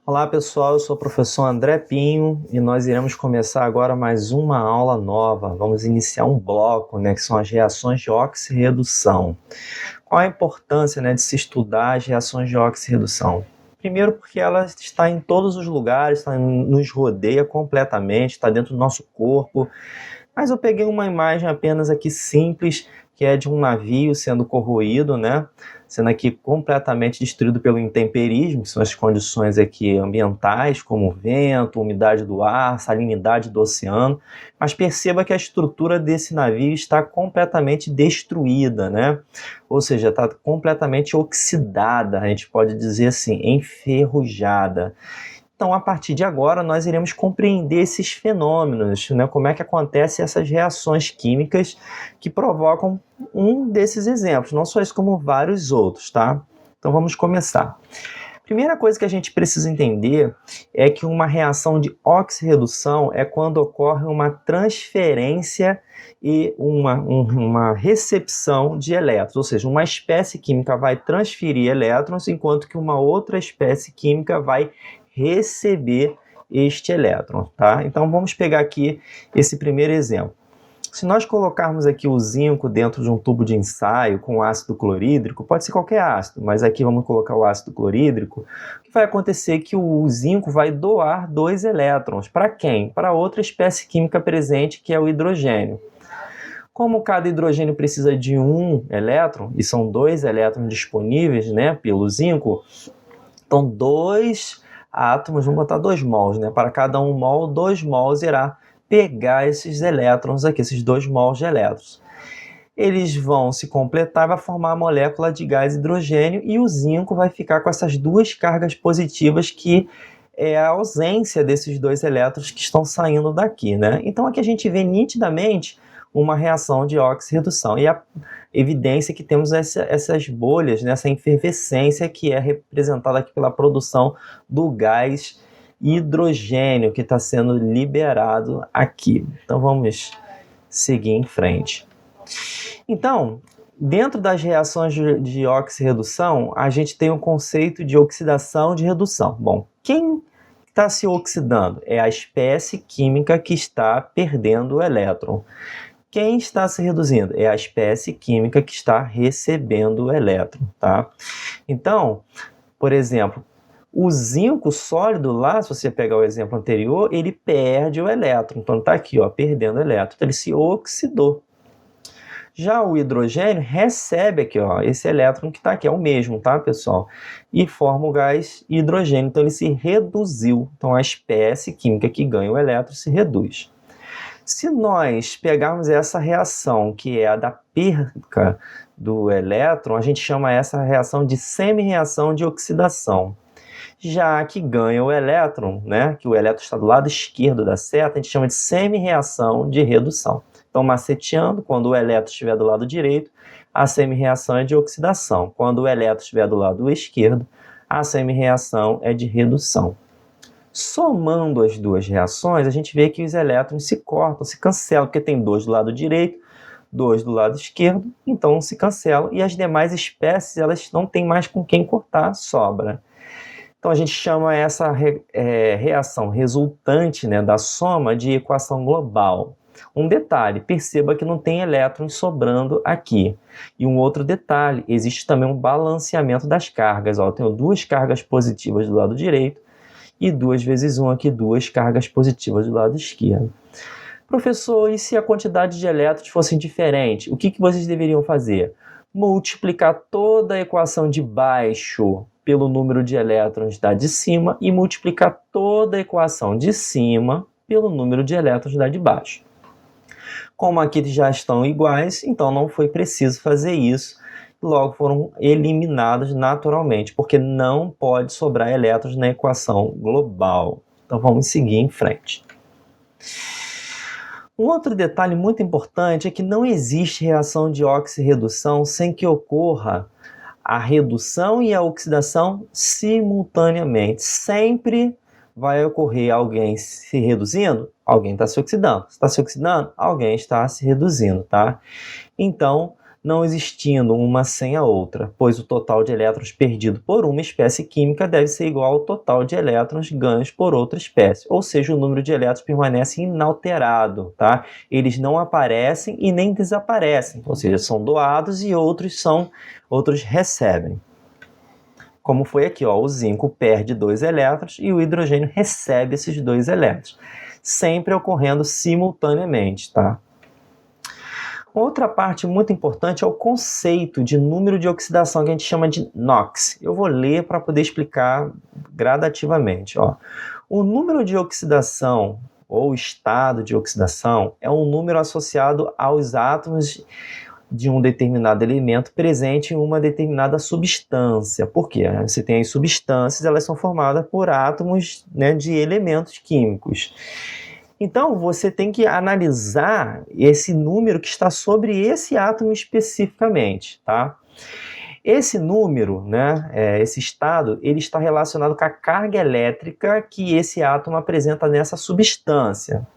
Olá pessoal, eu sou o professor André Pinho e nós iremos começar agora mais uma aula nova. Vamos iniciar um bloco, que são as reações de oxirredução. Qual a importância, de se estudar as reações de oxirredução? Primeiro porque ela está em todos os lugares, nos rodeia completamente, está dentro do nosso corpo. Mas eu peguei uma imagem apenas aqui simples, que é de um navio sendo corroído, sendo aqui completamente destruído pelo intemperismo, que são as condições aqui ambientais, como vento, umidade do ar, salinidade do oceano. Mas perceba que a estrutura desse navio está completamente destruída, Ou seja, está completamente oxidada, a gente pode dizer assim, enferrujada. Então, a partir de agora, nós iremos compreender esses fenômenos, como é que acontecem essas reações químicas que provocam um desses exemplos, não só isso, como vários outros, tá? Então, vamos começar. Primeira coisa que a gente precisa entender é que uma reação de oxirredução é quando ocorre uma transferência e uma recepção de elétrons, ou seja, uma espécie química vai transferir elétrons, enquanto que uma outra espécie química vai receber este elétron, tá? Então vamos pegar aqui esse primeiro exemplo. Se nós colocarmos aqui o zinco dentro de um tubo de ensaio com ácido clorídrico, pode ser qualquer ácido, mas aqui vamos colocar o ácido clorídrico, o que vai acontecer é que o zinco vai doar 2 elétrons. Para quem? Para outra espécie química presente, que é o hidrogênio. Como cada hidrogênio precisa de 1 elétron, e são 2 elétrons disponíveis, pelo zinco, então 2 átomos, vamos botar 2 mols, para cada 1 mol, 2 mols irá pegar esses elétrons aqui, esses 2 mols de elétrons. Eles vão se completar, vai formar a molécula de gás hidrogênio e o zinco vai ficar com essas 2 cargas positivas, que é a ausência desses 2 elétrons que estão saindo daqui, Então aqui a gente vê nitidamente uma reação de oxirredução e a evidência que temos essas bolhas, essa efervescência que é representada aqui pela produção do gás hidrogênio que está sendo liberado aqui. Então vamos seguir em frente. Então, dentro das reações de oxirredução, a gente tem um conceito de oxidação de redução. Bom, quem está se oxidando? É a espécie química que está perdendo o elétron. Quem está se reduzindo? É a espécie química que está recebendo o elétron, tá? Então, por exemplo, o zinco sólido lá, se você pegar o exemplo anterior, ele perde o elétron. Então, está aqui, perdendo o elétron. Então, ele se oxidou. Já o hidrogênio recebe aqui, esse elétron que está aqui, é o mesmo, tá, pessoal? E forma o gás hidrogênio. Então, ele se reduziu. Então, a espécie química que ganha o elétron se reduz. Se nós pegarmos essa reação, que é a da perca do elétron, a gente chama essa reação de semi-reação de oxidação. Já que ganha o elétron, que o elétron está do lado esquerdo da seta, a gente chama de semi-reação de redução. Então, maceteando, quando o elétron estiver do lado direito, a semi-reação é de oxidação. Quando o elétron estiver do lado esquerdo, a semi-reação é de redução. Somando as duas reações, a gente vê que os elétrons se cortam, se cancelam, porque tem 2 do lado direito, 2 do lado esquerdo, então se cancelam, e as demais espécies elas não têm mais com quem cortar, sobra. Então a gente chama essa reação resultante da soma de equação global. Um detalhe, perceba que não tem elétrons sobrando aqui. E um outro detalhe, existe também um balanceamento das cargas. Eu tenho 2 cargas positivas do lado direito, e 2 vezes 1 aqui, 2 cargas positivas do lado esquerdo. Professor, e se a quantidade de elétrons fosse diferente? O que vocês deveriam fazer? Multiplicar toda a equação de baixo pelo número de elétrons da de cima e multiplicar toda a equação de cima pelo número de elétrons da de baixo. Como aqui já estão iguais, então não foi preciso fazer isso. Logo foram eliminados naturalmente, porque não pode sobrar elétrons na equação global. Então vamos seguir em frente. Um outro detalhe muito importante é que não existe reação de oxirredução sem que ocorra a redução e a oxidação simultaneamente. Sempre vai ocorrer alguém se reduzindo, alguém está se oxidando. Se está se oxidando, alguém está se reduzindo, tá? Então, não existindo uma sem a outra, pois o total de elétrons perdido por uma espécie química deve ser igual ao total de elétrons ganhos por outra espécie, ou seja, o número de elétrons permanece inalterado, tá? Eles não aparecem e nem desaparecem, ou seja, são doados e outros recebem. Como foi aqui, ó, o zinco perde 2 elétrons e o hidrogênio recebe esses 2 elétrons, sempre ocorrendo simultaneamente, tá? Outra parte muito importante é o conceito de número de oxidação, que a gente chama de NOx. Eu vou ler para poder explicar gradativamente. Ó. O número de oxidação, ou estado de oxidação, é um número associado aos átomos de um determinado elemento presente em uma determinada substância. Por quê? Você tem as substâncias, elas são formadas por átomos, né, de elementos químicos. Então, você tem que analisar esse número que está sobre esse átomo especificamente, tá? Esse número, né, esse estado, ele está relacionado com a carga elétrica que esse átomo apresenta nessa substância.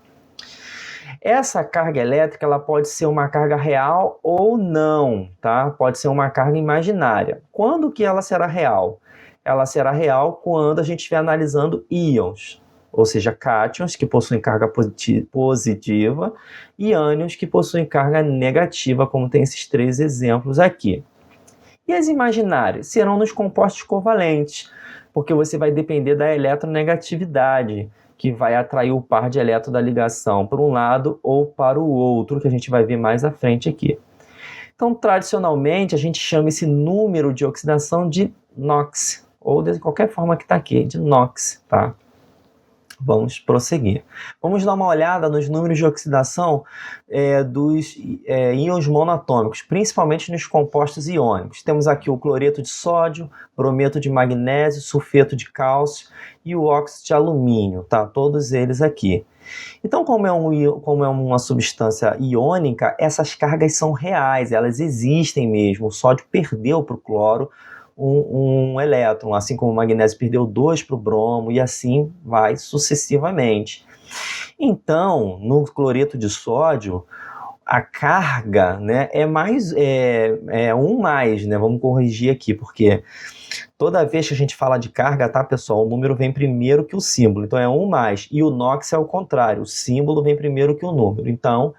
Essa carga elétrica, ela pode ser uma carga real ou não, tá? Pode ser uma carga imaginária. Quando que ela será real? Ela será real quando a gente estiver analisando íons, ou seja, cátions, que possuem carga positiva, e ânions, que possuem carga negativa, como tem esses 3 exemplos aqui. E as imaginárias serão nos compostos covalentes, porque você vai depender da eletronegatividade, que vai atrair o par de elétrons da ligação para um lado ou para o outro, que a gente vai ver mais à frente aqui. Então, tradicionalmente, a gente chama esse número de oxidação de NOx, ou de qualquer forma que está aqui, de NOx, tá? Vamos prosseguir. Vamos dar uma olhada nos números de oxidação dos íons monatômicos, principalmente nos compostos iônicos. Temos aqui o cloreto de sódio, brometo de magnésio, sulfeto de cálcio e o óxido de alumínio, tá? Todos eles aqui. Então, como é uma substância iônica, essas cargas são reais, elas existem mesmo. O sódio perdeu para o cloro um elétron, assim como o magnésio perdeu 2 para o bromo, e assim vai sucessivamente. Então, no cloreto de sódio, a carga, né, é 1 mais, né? Vamos corrigir aqui, porque toda vez que a gente fala de carga, tá, pessoal, o número vem primeiro que o símbolo, então é 1 mais, e o NOx é o contrário, o símbolo vem primeiro que o número. Então,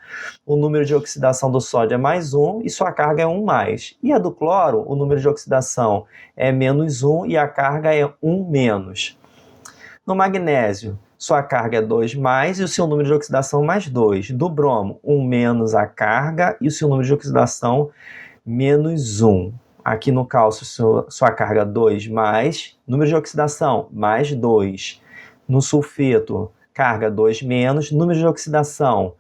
o número de oxidação do sódio é mais 1 e sua carga é 1 mais. E a do cloro, o número de oxidação é menos 1 e a carga é 1 menos. No magnésio, sua carga é 2 mais e o seu número de oxidação mais 2. Do bromo, 1 menos a carga e o seu número de oxidação menos 1. Aqui no cálcio, sua carga 2 mais, número de oxidação mais 2. No sulfeto, carga 2 menos, número de oxidação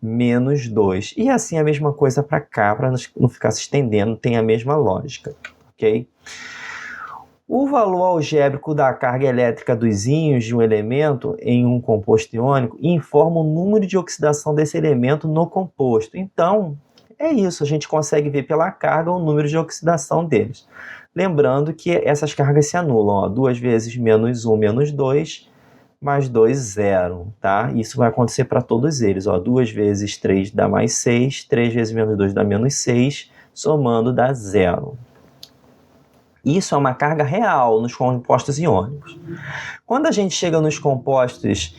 menos 2. E assim a mesma coisa para cá, para não ficar se estendendo, tem a mesma lógica, ok? O valor algébrico da carga elétrica dos íons de um elemento em um composto iônico informa o número de oxidação desse elemento no composto. Então, é isso, a gente consegue ver pela carga o número de oxidação deles. Lembrando que essas cargas se anulam, ó, 2 vezes menos 1 menos 2, mais 2, 0, tá? Isso vai acontecer para todos eles, ó, 2 vezes 3 dá mais 6, 3 vezes menos 2 dá menos 6, somando dá 0. Isso é uma carga real nos compostos iônicos. Quando a gente chega nos compostos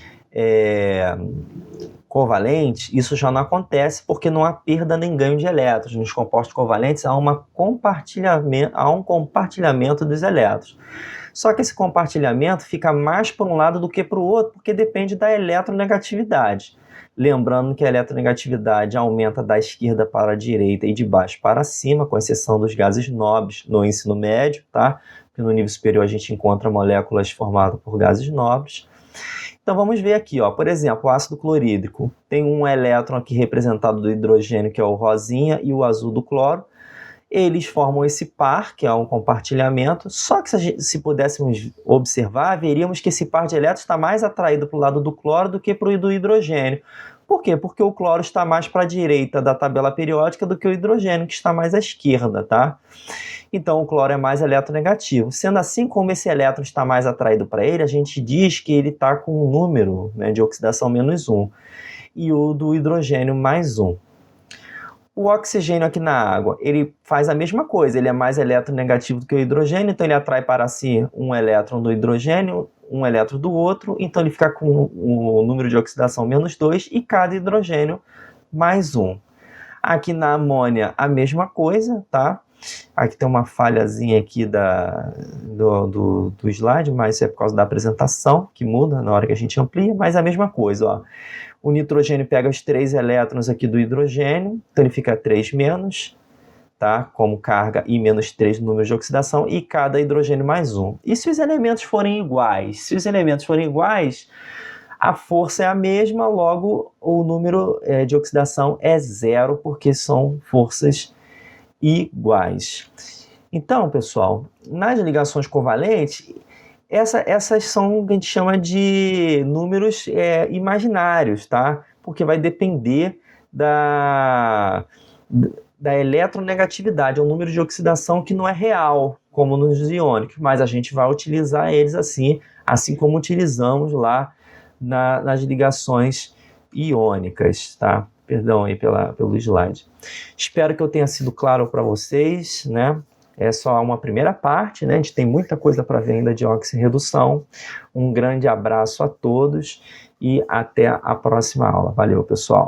covalentes, isso já não acontece porque não há perda nem ganho de elétrons. Nos compostos covalentes há um compartilhamento dos elétrons. Só que esse compartilhamento fica mais para um lado do que para o outro, porque depende da eletronegatividade. Lembrando que a eletronegatividade aumenta da esquerda para a direita e de baixo para cima, com exceção dos gases nobres no ensino médio, tá? Porque no nível superior a gente encontra moléculas formadas por gases nobres. Então vamos ver aqui, ó, por exemplo, o ácido clorídrico tem um elétron aqui representado do hidrogênio, que é o rosinha, e o azul do cloro. Eles formam esse par, que é um compartilhamento, só que se pudéssemos observar, veríamos que esse par de elétrons está mais atraído para o lado do cloro do que para o do hidrogênio, Por quê? Porque o cloro está mais para a direita da tabela periódica do que o hidrogênio, que está mais à esquerda, tá? Então o cloro é mais eletronegativo. Sendo assim, como esse elétron está mais atraído para ele, a gente diz que ele está com um número, né, de oxidação -1, e o do hidrogênio +1. O oxigênio aqui na água, ele faz a mesma coisa, ele é mais eletronegativo do que o hidrogênio, então ele atrai para si um elétron do hidrogênio, um elétron do outro, então ele fica com o número de oxidação -2 e cada hidrogênio +1. Aqui na amônia, a mesma coisa, tá? Aqui tem uma falhazinha aqui do slide, mas é por causa da apresentação, que muda na hora que a gente amplia, mas é a mesma coisa, ó. O nitrogênio pega os 3 elétrons aqui do hidrogênio, então ele fica 3-, tá? Como carga, e -3 no número de oxidação, e cada hidrogênio +1. E se os elementos forem iguais? Se os elementos forem iguais, a força é a mesma, logo o número de oxidação é 0, porque são forças iguais. Então, pessoal, nas ligações covalentes, essas são o que a gente chama de números imaginários, tá? Porque vai depender da eletronegatividade, é um número de oxidação que não é real, como nos iônicos, mas a gente vai utilizar eles assim como utilizamos lá nas ligações iônicas, tá? Perdão aí pelo slide. Espero que eu tenha sido claro para vocês, né? É só uma primeira parte, né? A gente tem muita coisa para ver ainda de oxirredução. Um grande abraço a todos e até a próxima aula. Valeu, pessoal!